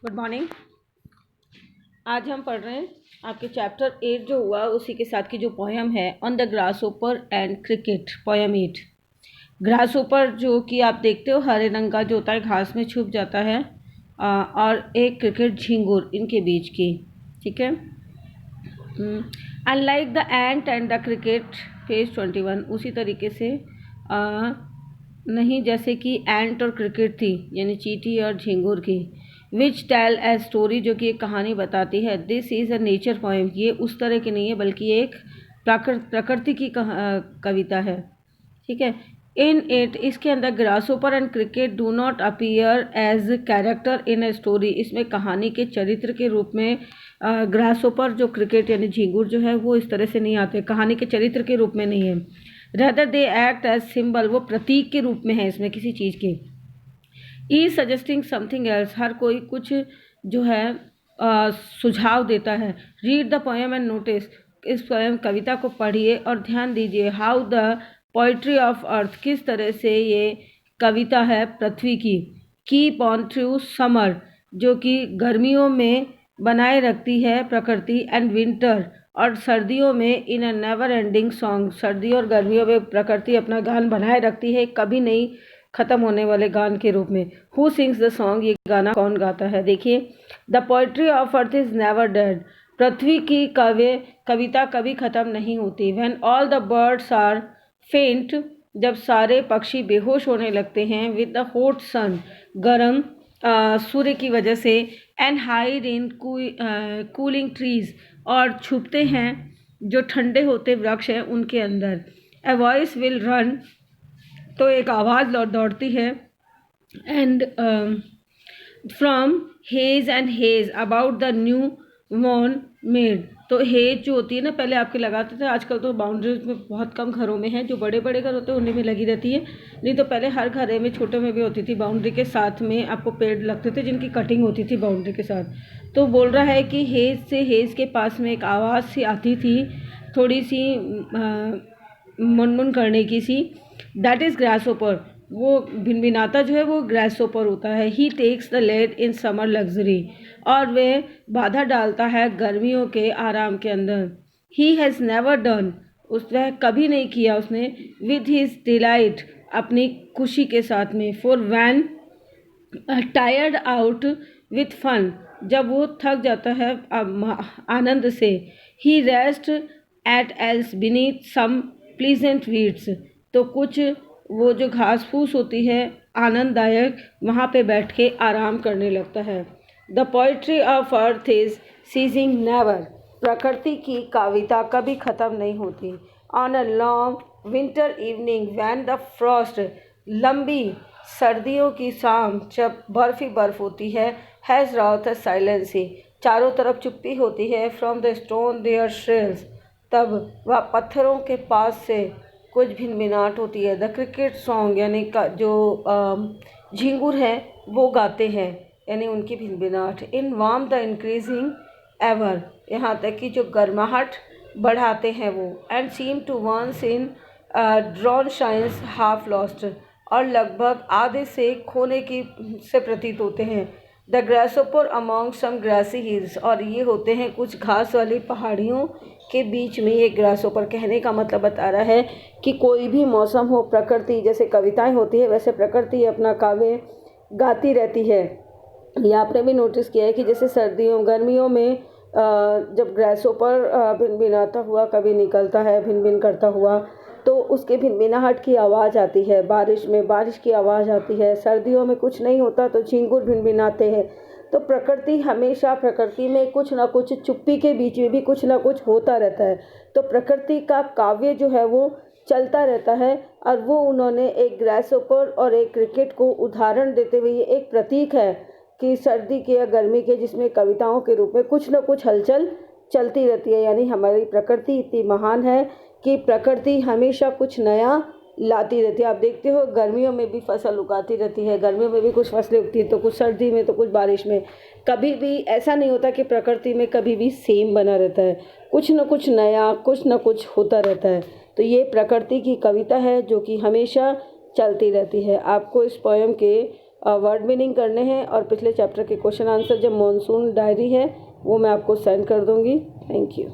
Good morning. आज हम पढ़ रहे हैं आपके चैप्टर 8 जो हुआ उसी के साथ की जो पोयम है ऑन द ग्रास ओपर एंड क्रिकेट। पोयम 8। ग्रास ओपर जो कि आप देखते हो हरे रंग का जो होता है, घास में छुप जाता है, और एक क्रिकेट झिंगुर इनके बीच की। ठीक है। Unlike the ant and the cricket, page 21। उसी तरीके से नहीं जैसे कि एंट और क्रिकेट थी, यानी चींटी और झिंगुर की। विच टेल ए स्टोरी, जो कि एक कहानी बताती है। This is a nature poem, ये उस तरह की नहीं है बल्कि एक प्रकृति की कविता है। ठीक है। इन इट, इसके अंदर grasshopper and cricket do not appear as character in a story. इसमें कहानी के चरित्र के रूप में ग्रासओपर जो क्रिकेट यानी झिंगुर जो है वो इस तरह से नहीं आते, कहानी के चरित्र के रूप में नहीं है। Rather they act as symbol, वो प्रतीक के रूप में है इसमें किसी चीज़ के। ई सजेस्टिंग समथिंग एल्स, हर कोई कुछ जो है सुझाव देता है। Read the poem and notice, इस पोएम कविता को पढ़िए और ध्यान दीजिए। हाउ द पोइट्री ऑफ अर्थ, किस तरह से ये कविता है पृथ्वी की। कीप ऑन थ्रू समर, जो कि गर्मियों में बनाए रखती है प्रकृति, एंड विंटर, और सर्दियों में इन अ नेवर एंडिंग सॉन्ग, सर्दियों और गर्मियों में प्रकृति अपना गान बनाए रखती है, कभी नहीं खत्म होने वाले गान के रूप में। हु सिंग्स द सॉन्ग, ये गाना कौन गाता है। देखिए, the poetry of earth is never dead, पृथ्वी की कविता कभी खत्म नहीं होती। When all the birds are faint, जब सारे पक्षी बेहोश होने लगते हैं। विद द हॉट सन, गर्म सूर्य की वजह से। And hide in cooling trees, और छुपते हैं जो ठंडे होते वृक्ष हैं उनके अंदर। ए वॉइस विल रन, तो एक आवाज़ दौड़ती है। And from hedge and hedge about the new मॉर्न मेड, तो हेज जो होती है ना, पहले आपके लगाते थे, आजकल तो बाउंड्रीज में बहुत कम घरों में है, जो बड़े बड़े घर होते हैं उन्हीं में लगी रहती है। नहीं तो पहले हर घर में छोटे में भी होती थी, बाउंड्री के साथ में आपको पेड़ लगते थे जिनकी कटिंग होती थी बाउंड्री के साथ। तो बोल रहा है कि हेज से, हेज के पास में एक आवाज़ सी आती थी, थोड़ी सी मुनमुन करने की सी। दैट इज़ ग्रासओपर, वो भिनभिनाता जो है वो ग्रासओपर होता है। He takes the lead in summer luxury, और वे बाधा डालता है गर्मियों के आराम के अंदर। ही हैज़ नेवर डन, वह कभी नहीं किया उसने। विद हिज डिलाइट, अपनी खुशी के साथ में। For when tired out with fun, जब वो थक जाता है आनंद से। He rest at ease beneath some pleasant weeds, तो कुछ वो जो घास फूस होती है आनंददायक, वहाँ पे बैठ के आराम करने लगता है। The poetry of earth is ceasing never, प्रकृति की कविता कभी ख़त्म नहीं होती। On a long winter evening when the frost, लंबी सर्दियों की शाम जब बर्फ ही बर्फ होती है। हैज़ राउथ साइलेंस ही, चारों तरफ चुप्पी होती है। फ्रॉम द स्टोन देयर श्रिल्स, तब वह पत्थरों के पास से कुछ भिनभिनाहट होती है। द क्रिकेट सॉन्ग, यानी जो झिंगुर हैं वो गाते हैं, यानी उनकी भिनभिनाहट। In warm the increasing ever, यहाँ तक कि जो गर्माहट बढ़ाते हैं वो। And seem to once in drawn shines half lost, और लगभग आधे से खोने की से प्रतीत होते हैं। The grasshopper among some grassy hills, और ये होते हैं कुछ घास वाली पहाड़ियों के बीच में। ये ग्रासओपर कहने का मतलब बता रहा है कि कोई भी मौसम हो, प्रकृति जैसे कविताएं होती है वैसे प्रकृति अपना काव्य गाती रहती है। ये आपने भी नोटिस किया है कि जैसे सर्दियों गर्मियों में जब ग्रासओपर भिनभिनाता हुआ कभी निकलता है, भिन भिन करता हुआ, तो उसके भिनभिनाहट की आवाज़ आती है। बारिश में बारिश की आवाज़ आती है। सर्दियों में कुछ नहीं होता तो झिंगुर भिनभिनाते हैं। तो प्रकृति हमेशा, प्रकृति में कुछ ना कुछ, चुप्पी के बीच में भी कुछ ना कुछ होता रहता है। तो प्रकृति का काव्य जो है वो चलता रहता है। और वो उन्होंने एक ग्रासओपर और एक क्रिकेट को उदाहरण देते हुए, ये एक प्रतीक है कि सर्दी के या गर्मी के, जिसमें कविताओं के रूप में कुछ ना कुछ हलचल चलती रहती है। यानी हमारी प्रकृति इतनी महान है कि प्रकृति हमेशा कुछ नया लाती रहती है। आप देखते हो गर्मियों में भी फसल उगाती रहती है, गर्मियों में भी कुछ फसलें उगती हैं, तो कुछ सर्दी में तो कुछ बारिश में। कभी भी ऐसा नहीं होता कि प्रकृति में कभी भी सेम बना रहता है, कुछ न कुछ नया, कुछ न कुछ होता रहता है। तो ये प्रकृति की कविता है जो कि हमेशा चलती रहती है। आपको इस पोएम के वर्ड मीनिंग करने हैं और पिछले चैप्टर के क्वेश्चन आंसर जो मॉनसून डायरी है वो मैं आपको सेंड कर दूँगी। Thank you.